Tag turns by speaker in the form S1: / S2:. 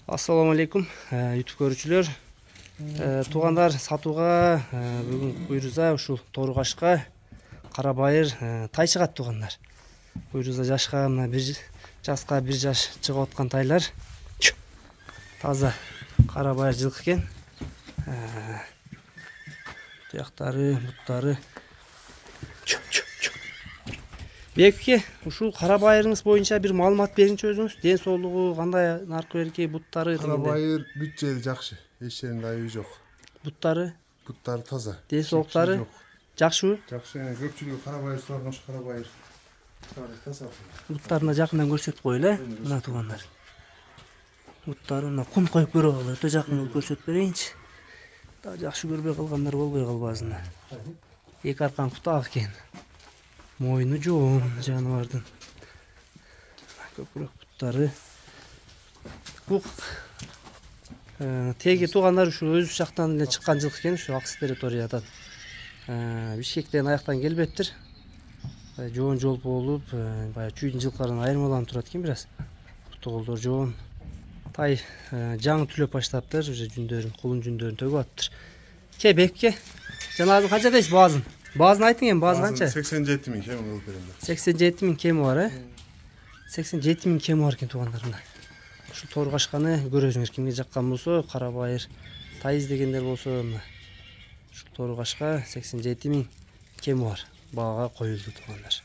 S1: Assalamu алейкум, YouTube көрүүчүлөр. Туугандар сатууга бүгүн Куйруза ушул Торукашка кара байыр тай чыгат туугандар. Куйруза жашка мына 1 жаска 1 жаш чыгып аткан тайлар. Таза кара байыр жылкы экен. Тияктары, буттары. Бекке, ушул кара байырыңыз боюнча бир маалымат беринчи өзүңүз. Ден соолугу кандай, наркы берки, буттары
S2: кара байыр бүт жакшы. Эч жеринде айыбы жок.
S1: Буттары
S2: таза.
S1: Ден соолуктары жакшыбы?
S2: Жакшы. Көпчүлүгү кара байыр сураган кара байыр. Таза.
S1: Буттарына жакындан көрсөтүп коелу, мына туугандар. Буттары мына кум коюп көрө алалы, өтө жакын көрсөтүп берейинчи. Да жакшы көрбөй калгандар болбой калбасын. Эки аркан кутак экен. Мойну жоон жаныбардын. Көпүрөк буттары. Бул теги туугандар ушу өз жактан эле чыккан жылкы экен, ушу Аксы территориядан. Бишкектен аяктан келбептир. Жоон жол болуп, баягы чүйдүн жылкыларынан айырмаланып турат экен бир аз. Буту колдор жоон. Тай жаңы түлөп баштаптыр, уже жүндөрүн, колун жүндөрүн төгүп атыптыр. Бекке. Жанагы канча дейсиз баазын? Баазын айтың эми, баазы канча?
S2: 87 000 кем кылып берем.
S1: 87 000 кеми бар, 87 000 кеми бар экен туугандар мына. Ушу Торукашканы көрөсүңөр, кимге жаккан болсо, кара байыр тай издегендер болсо, мына ушу Торукашка 87 000 кеми бар. Баага коюлду туугандар.